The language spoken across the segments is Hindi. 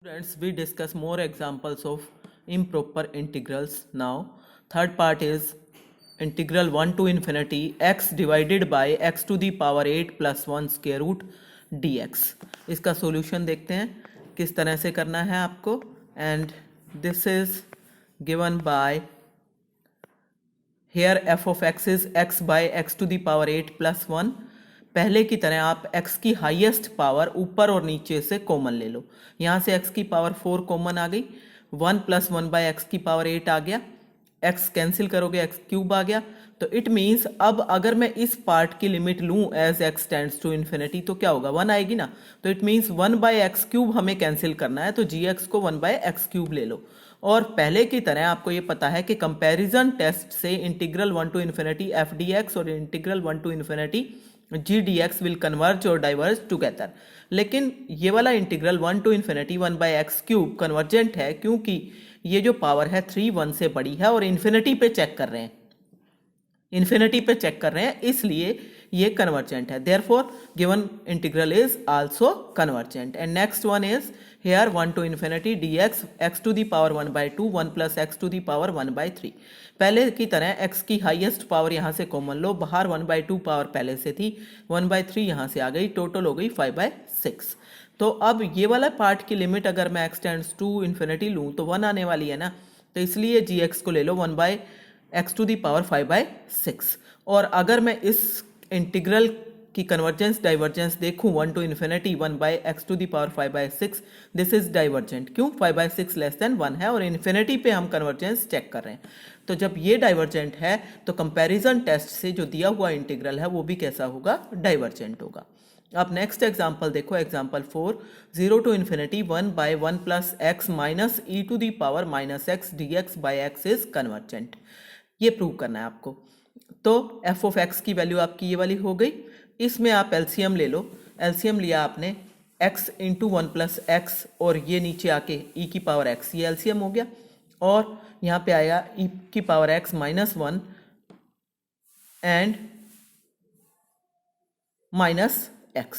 Students, we discuss more examples of improper integrals now. Third part is integral 1 to infinity x divided by x to the power 8 plus 1 square root dx. इसका solution देखते हैं किस तरह से करना है आपको. And this is given by here f of x is x by x to the power 8 plus 1. पहले की तरह आप x की हाईएस्ट पावर ऊपर और नीचे से कॉमन ले लो. यहाँ से x की पावर 4 कॉमन आ गई, 1 प्लस 1 बाय एक्स की पावर 8 आ गया, x कैंसिल करोगे x क्यूब आ गया. तो इट मीन्स अब अगर मैं इस पार्ट की लिमिट लूँ as x tends to infinity तो क्या होगा, 1 आएगी ना. तो it means 1 by x cube हमें कैंसिल करना है, तो gx को 1 बाय एक्स क्यूब ले लो. और पहले की तरह आपको ये पता है कि कंपैरिजन टेस्ट से integral 1 to infinity F D X और integral 1 to infinity G D X will converge और डाइवर्ज टुगेदर. लेकिन ये वाला integral 1 to infinity 1 by x cube convergent है क्योंकि ये जो पावर है 3 1 से बड़ी है और इन्फिनिटी पे चेक कर रहे हैं, इसलिए ये कन्वर्जेंट है. Therefore given integral is also convergent. And next one is here 1 to infinity dx x to the power 1 by 2 1 plus x to the power 1 by 3. पहले की तरह x की हाईएस्ट पावर यहाँ से कॉमन लो, बाहर 1 by 2 पावर पहले से थी, 1 by 3 यहाँ से आ गई, टोटल हो गई 5 by 6. तो अब ये वाला पार्ट की लिमिट अगर मैं x टेंड्स टू इन्फिनिटी लूँ तो 1 आने वाली है ना, तो इसलिए gx को ले लो 1 by x to the power 5 by 6. और अगर मैं इस इंटीग्रल की कन्वर्जेंस डाइवर्जेंस देखूं 1 to infinity 1 by x to the power 5 by 6, this is divergent. क्यों, 5 बाय 6 लेस देन 1 है और इन्फिनिटी पे हम कन्वर्जेंस चेक कर रहे हैं. तो जब ये डाइवर्जेंट है तो कंपैरिजन टेस्ट से जो दिया हुआ इंटीग्रल है वो भी कैसा होगा, डाइवर्जेंट होगा. अब नेक्स्ट एग्जांपल देखो, example 4 0 to infinity 1 by 1 plus x minus e to the power minus x d x by x is convergent. ये प्रूव करना है आपको. तो एफ ऑफ एक्स की वैल्यू आपकी ये वाली हो गई. इसमें आप एलसीएम ले लो. एलसीएम लिया आपने x इंटू 1 प्लस एक्स और ये नीचे आके e की पावर x, ये एलसीएम हो गया. और यहाँ पे आया e की power x minus 1 and minus x.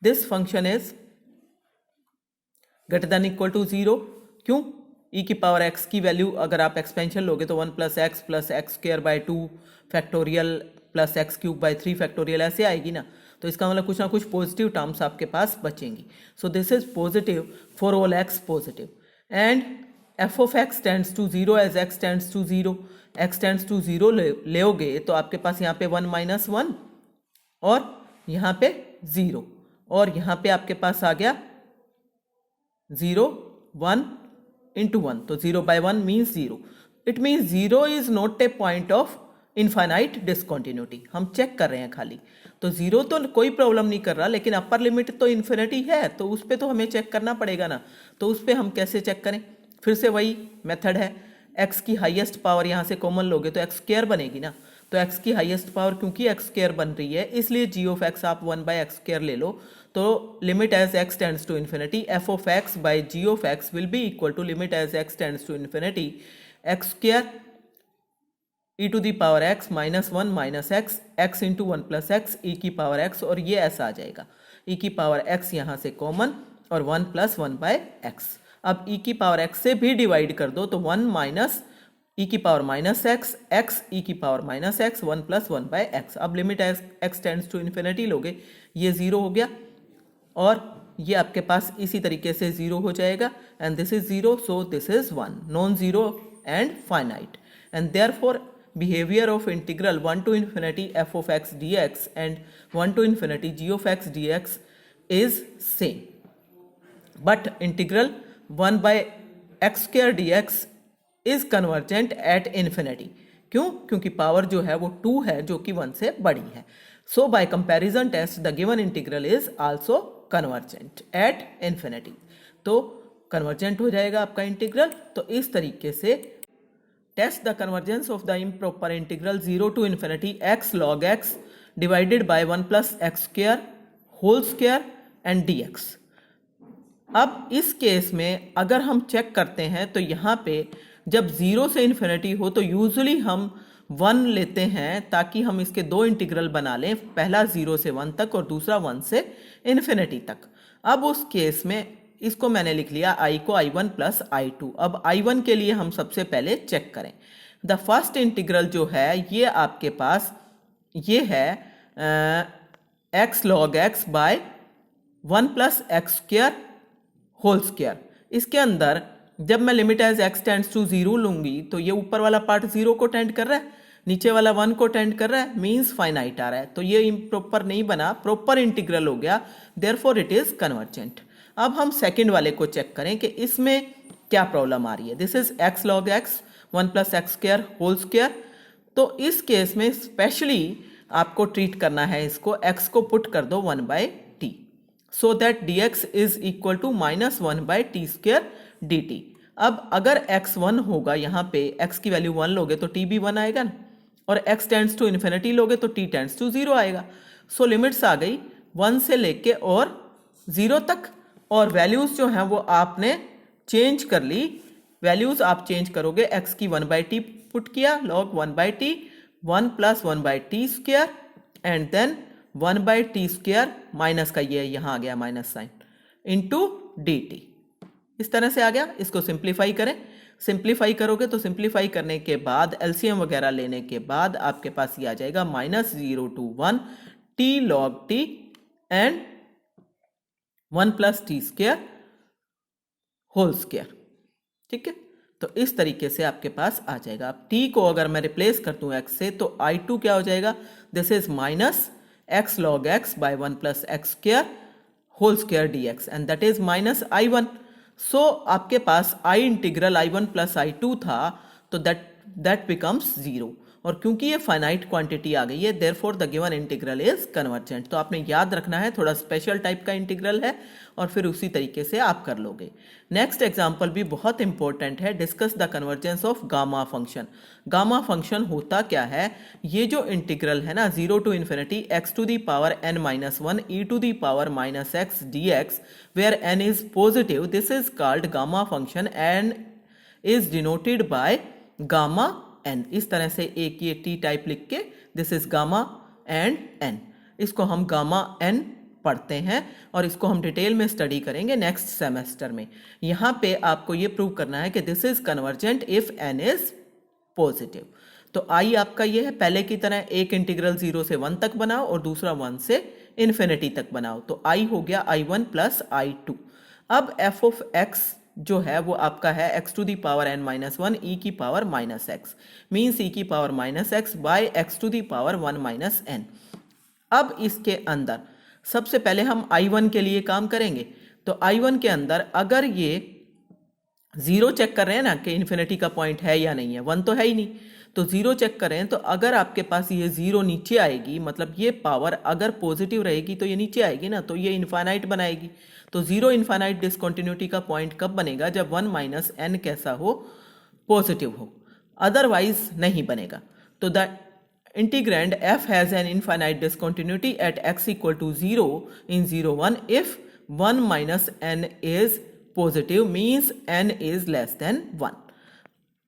This function is greater than equal to 0. क्यों, e की पावर x की वैल्यू अगर आप एक्सपेंशन लोगे तो 1 plus x square by 2 factorial plus x cube by 3 factorial ऐसे आएगी ना. तो इसका मतलब कुछ ना कुछ पॉजिटिव टर्म्स आपके पास बचेंगी. So this is positive for all X positive. And F of X tends to 0 as X tends to 0, X tends to 0 लेओगे तो आपके पास यहाँ पे 1 माइनस 1 और यहाँ पे 0 और यहाँ पे आपके पास आ गया 0 1 इंटू 1. तो 0 by 1 means 0. It means 0 is not a point of infinite discontinuity. हम चेक कर रहे हैं खाली. तो 0 तो कोई प्रॉब्लम नहीं कर रहा, लेकिन अपर लिमिट तो इन्फिनिटी है, तो उस पर तो हमें चेक करना पड़ेगा ना. तो उस पर हम कैसे चेक करें, फिर से वही मेथड है. x की हाईएस्ट पावर यहाँ से कॉमन लोगे तो एक्स स्क्वायर बनेगी ना. तो x की हाईएस्ट पावर क्योंकि एक्स स्क्वायर बन रही है इसलिए g ऑफ x आप 1 बाय एक्स स्क्वायर ले लो. तो limit as x tends to infinity f of x by g of x will be equal to limit as x tends to infinity x square e to the power x minus 1 minus x into 1 plus x e की पावर x और ये ऐसा आ जाएगा. e की पावर x यहाँ से कॉमन और 1 प्लस 1 बाय x. अब e की पावर x से भी डिवाइड कर दो तो 1 माइनस e की पावर माइनस x e की power minus x 1 plus 1 by x. अब limit x tends to infinity लोगे, ये 0 हो गया और ये आपके पास इसी तरीके से 0 हो जाएगा. And this is 0, so this is 1, non zero and finite. And therefore behavior of integral 1 to infinity f of x dx and 1 to infinity g of x dx is same, but integral 1 by x square dx is convergent at infinity. क्यों, क्योंकि पावर जो है वो 2 है जो कि 1 से बड़ी है. so by comparison test the given integral is also convergent at infinity. तो convergent हो जाएगा आपका इंटीग्रल. तो इस तरीके से test the convergence of the improper integral 0 to infinity x log x divided by 1 plus x square whole square and dx. अब इस केस में अगर हम चेक करते हैं तो यहाँ पे जब 0 से इन्फिनिटी हो तो यूजुअली हम 1 लेते हैं ताकि हम इसके दो इंटीग्रल बना लें, पहला 0 से 1 तक और दूसरा 1 से इन्फिनिटी तक. अब उस केस में इसको मैंने लिख लिया i को i1 प्लस i2। अब i1 के लिए हम सबसे पहले चेक करें। द फर्स्ट इंटीग्रल जो है ये आपके पास ये है x log x by 1 plus x square whole square. इसके अंदर जब मैं limit as x tends to 0 लूंगी तो ये ऊपर वाला पार्ट 0 को टेंड कर रहा है, नीचे वाला 1 को टेंड कर रहा है, मींस फाइनाइट आ रहा है। तो ये इम्प्रॉपर नहीं बना, प्रॉपर इंटीग्रल हो गया, देयरफॉर इट इज कन्वर्जेंट। अब हम सेकंड वाले को चेक करें कि इसमें क्या प्रॉब्लम आ रही है। This is x log x 1 plus x square whole square. तो इस केस में स्पेशली आपको ट्रीट करना है इसको, x को पुट कर दो 1 by T, so that dx is equal to minus 1 by T square dt। अब अगर x 1 होगा, यहाँ पे x की वैल्यू 1 लोगे तो t भी 1 आएगा ना, और x टेंड्स टू इन्फिनिटी लोगे तो t टेंड्स टू 0 आएगा। सो लिमिट्स आ गई 1 से लेके और 0 तक, और वैल्यूज जो हैं वो आपने चेंज कर ली। वैल्यूज आप चेंज करोगे, x की 1 बाई टी पुट किया, log 1 by T 1 plus 1 by T square and then 1 by T square minus का ये यहाँ आ गया minus sign into D T. इस तरह से आ गया। इसको सिंप्लीफाई करें, सिंप्लीफाई करोगे तो सिंप्लीफाई करने के बाद एलसीएम वगैरह लेने के बाद आपके पास ये आ जाएगा minus 0 to 1 T log T and 1 plus T square whole square. ठीक है, तो इस तरीके से आपके पास आ जाएगा। अब t को अगर मैं रिप्लेस कर दूं x से तो i2 क्या हो जाएगा, this is minus x log x by 1 plus x square whole square dx and that is minus i1। So आपके पास i integral i1 plus i2 था, तो दैट बिकम्स 0, और क्योंकि ये फाइनाइट क्वांटिटी आ गई है therefore the given integral is convergent. तो आपने याद रखना है, थोड़ा स्पेशल टाइप का इंटीग्रल है और फिर उसी तरीके से आप कर लोगे। नेक्स्ट एग्जांपल भी बहुत इंपॉर्टेंट है, discuss the convergence of gamma function. Gamma function होता क्या है, ये जो इंटीग्रल है ना 0 to infinity x to the power n minus 1 e to the power minus x dx where n is positive, this is called gamma function and is denoted by gamma n। इस तरह से एक ये t टाइप लिख के this is gamma and n, इसको हम गामा n पढ़ते हैं और इसको हम डिटेल में स्टडी करेंगे नेक्स्ट सेमेस्टर में। यहाँ पे आपको ये प्रूव करना है कि this is convergent if n is positive. तो i आपका ये है, पहले की तरह एक इंटीग्रल 0 से 1 तक बनाओ और दूसरा 1 से इन्फिनिटी तक बनाओ। तो i हो गया i1 प्लस i2। अब f ऑफ x जो है वो आपका है x to the power n minus 1 e की power minus x, means e की power minus x by x to the power 1 minus n। अब इसके अंदर सबसे पहले हम i1 के लिए काम करेंगे। तो i1 के अंदर अगर ये 0 चेक कर रहे हैं ना कि इन्फिनिटी का पॉइंट है या नहीं है, 1 तो है ही नहीं, तो 0 चेक करें तो अगर आपके पास ये 0 नीचे आएगी, मतलब ये पावर अगर पॉजिटिव रहेगी तो ये नीचे आएगी ना, तो ये इनफाइनाइट बनाएगी। तो 0 इनफाइनाइट डिसकंटिन्यूटी का पॉइंट कब बनेगा, जब 1 माइनस n कैसा हो, पॉजिटिव हो, अदरवाइज नहीं बनेगा। तो the integrand f has an infinite discontinuity at x equal to 0 in 0 1 if 1 minus n is positive, means n is less than 1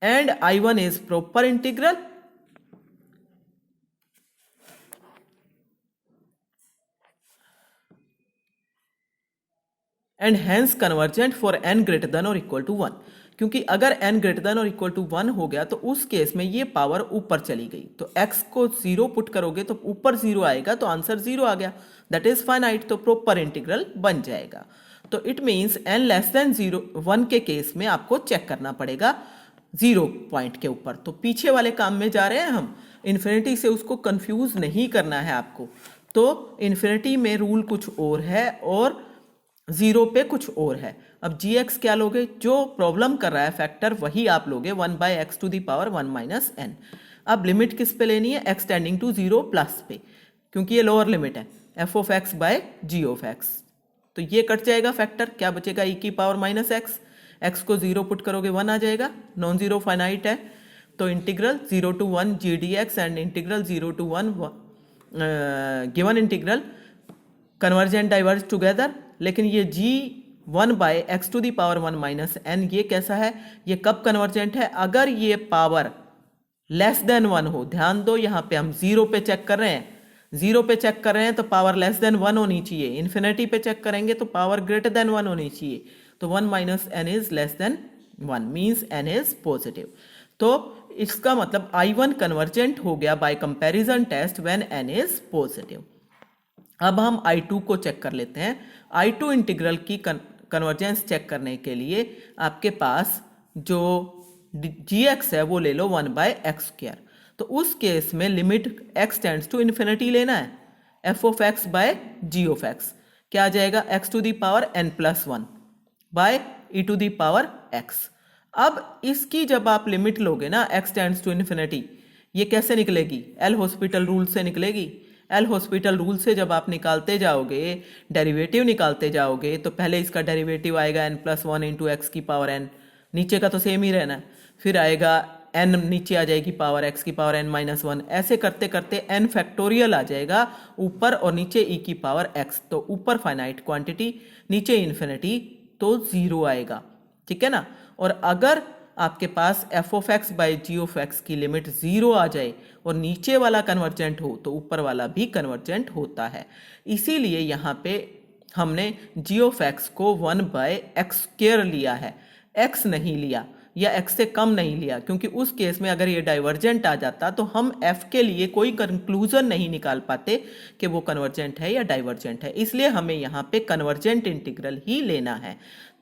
and I1 is proper integral and hence convergent for n greater than or equal to 1। क्योंकि अगर n ग्रेटर देन और इक्वल टू 1 हो गया तो उस केस में ये पावर ऊपर चली गई, तो x को 0 पुट करोगे तो ऊपर 0 आएगा, तो आंसर 0 आ गया, दैट इज फाइनाइट, तो प्रॉपर इंटीग्रल बन जाएगा। तो it means n less than 1 के केस में आपको चेक करना पड़ेगा 0 पॉइंट के ऊपर। तो पीछे वाले काम में जा रहे हैं हम, इन्फिनिटी से उसको कंफ्यूज नहीं करना है आपको। तो इन्फिनिटी में रूल कुछ और है और 0 पे कुछ और है। अब gx क्या लोगे, जो प्रॉब्लम कर रहा है फैक्टर वही आप लोगे 1 by x to the power 1 minus n। अब लिमिट किस पे लेनी है, x टेंडिंग टू 0 प्लस पे, क्योंकि ये लोअर लिमिट है, f of x by g of x। तो ये कट जाएगा फैक्टर, क्या बचेगा e की पावर माइनस एक्स, x को 0 पुट करोगे 1 आ जाएगा, नॉन जीरो फाइनाइट है। तो integral 0 to 1 G D X and integral 0 to 1 given integral convergent diverge together. लेकिन ये g1 by x to the power 1 minus n ये कैसा है, ये कब कन्वर्जेंट है, अगर ये पावर लेस देन 1 हो। ध्यान दो, यहाँ पे हम 0 पे चेक कर रहे हैं, 0 पे चेक कर रहे हैं तो पावर लेस देन 1 होनी चाहिए, इन्फिनिटी पे चेक करेंगे तो पावर ग्रेटर देन 1 होनी चाहिए। तो 1 minus n is less than 1 means n is positive. तो इसका मतलब I1 कन्वर्जेंट हो गया by comparison test when n is positive. अब हम I2 को चेक कर लेते हैं। I2 इंटीग्रल की कन्वर्जेंस चेक करने के लिए आपके पास जो gx है वो ले लो 1/x²। तो उस केस में limit x tends to infinity लेना है, f of x by g of x क्या आ जाएगा, x to the power n+1 by e to the power x। अब इसकी जब आप लिमिट लोगे ना x टेंड्स टू इन्फिनिटी, ये कैसे निकलेगी, एल हॉस्पिटल रूल से निकलेगी। एल हॉस्पिटल रूल से जब आप निकालते जाओगे, डेरिवेटिव निकालते जाओगे, तो पहले इसका डेरिवेटिव आएगा n+1 इंटू एक्स की पावर n, नीचे का तो सेम ही रहना है, फिर आएगा n नीचे आ जाएगी पावर x की पावर n-1, ऐसे करते करते n फैक्टोरियल आ जाएगा ऊपर और नीचे e की पावर x। तो ऊपर फाइनाइट क्वांटिटी, नीचे इन्फिनिटी, तो 0 आएगा, ठीक है ना। और अगर आपके पास f of x by g of x की लिमिट 0 आ जाए और नीचे वाला कन्वर्जेंट हो तो ऊपर वाला भी कन्वर्जेंट होता है। इसीलिए यहाँ पे हमने g ऑफ x को 1/x² लिया है, x नहीं लिया या x से कम नहीं लिया, क्योंकि उस केस में अगर ये डाइवर्जेंट आ जाता तो हम f के लिए कोई कंक्लूजन नहीं निकाल पाते कि वो कन्वर्जेंट है या डाइवर्जेंट है। इसलिए हमें यहाँ पे कन्वर्जेंट इंटीग्रल ही लेना है।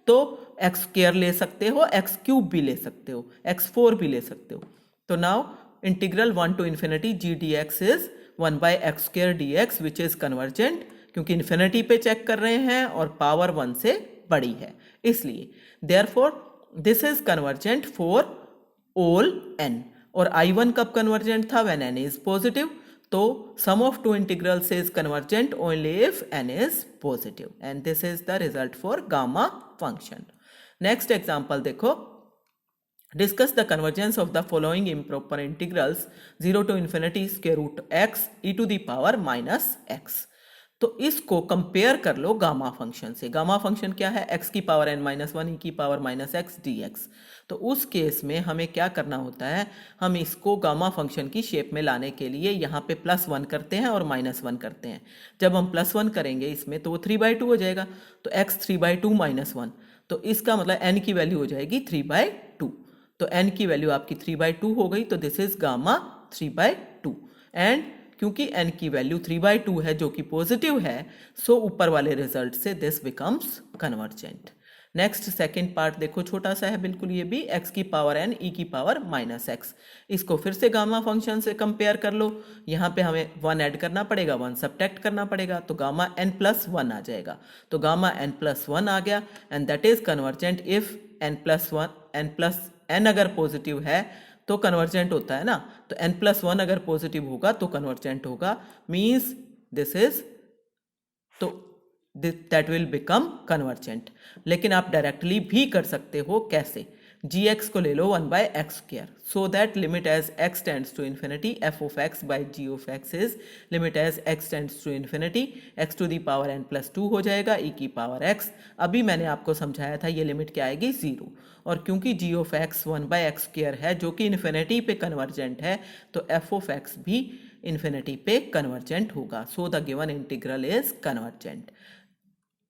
तो x² ले सकते हो, x³ भी ले सकते हो, x4 भी ले सकते हो। तो now integral 1 to infinity g dx is 1/x² dx which is convergent, क्योंकि इन्फिनिटी पे चेक कर रहे हैं और पावर 1 से बड़ी है, इसलिए therefore this is convergent for all n। और I1 कब कन्वर्जेंट था, व्हेन n इज पॉजिटिव। तो sum of two integrals is convergent only if n is positive, and this is the result for gamma function. Next example देखो, discuss the convergence of the following improper integrals 0 to infinity square root x e to the power -x। तो इसको कंपेयर कर लो गामा फंक्शन से। गामा फंक्शन क्या है, x की पावर n-1 e की पावर -x dx। तो उस केस में हमें क्या करना होता है, हम इसको गामा फंक्शन की शेप में लाने के लिए यहाँ पे +1 करते हैं और -1 करते हैं। जब हम +1 करेंगे इसमें तो वो 3/2 हो जाएगा, तो x 3/2 -1, तो इसका मतलब n की वैल्यू हो जाएगी 3/2। तो n की वैल्यू आपकी 3/2 हो गई, तो दिस इज गामा 3/2। एंड क्योंकि n की वैल्यू 3/2 है जो कि पॉजिटिव है, सो ऊपर वाले रिजल्ट से this becomes convergent. Next second part देखो, छोटा सा है बिल्कुल, ये भी x की पावर n e की पावर -x। इसको फिर से गामा फंक्शन से कंपेयर कर लो। यहाँ पे हमें 1 ऐड करना पड़ेगा, 1 सब्ट्रैक्ट करना पड़ेगा, तो गामा n+1 आ जाएगा। तो गामा n+1 आ गया, and that is convergent if n अगर पॉजिटिव है तो कन्वर्जेंट होता है ना, तो n+1 अगर पॉजिटिव होगा तो कन्वर्जेंट होगा, मीन्स दिस इज, तो दैट विल बिकम कन्वर्जेंट। लेकिन आप डायरेक्टली भी कर सकते हो, कैसे, gx को ले लो 1/x², so that limit as x tends to infinity f of x by g of x is limit as x tends to infinity x to the power n+2 हो जाएगा e की पावर x। अभी मैंने आपको समझाया था ये लिमिट क्या आएगी, 0। और क्योंकि g ऑफ x 1/x² है जो कि इन्फिनिटी पे कन्वर्जेंट है, तो f ऑफ x भी इन्फिनिटी पे कन्वर्जेंट होगा, so the given integral is convergent.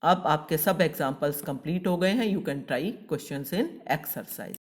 अब आपके सब एग्जाम्पल्स कंप्लीट हो गए हैं, you can try questions in exercise.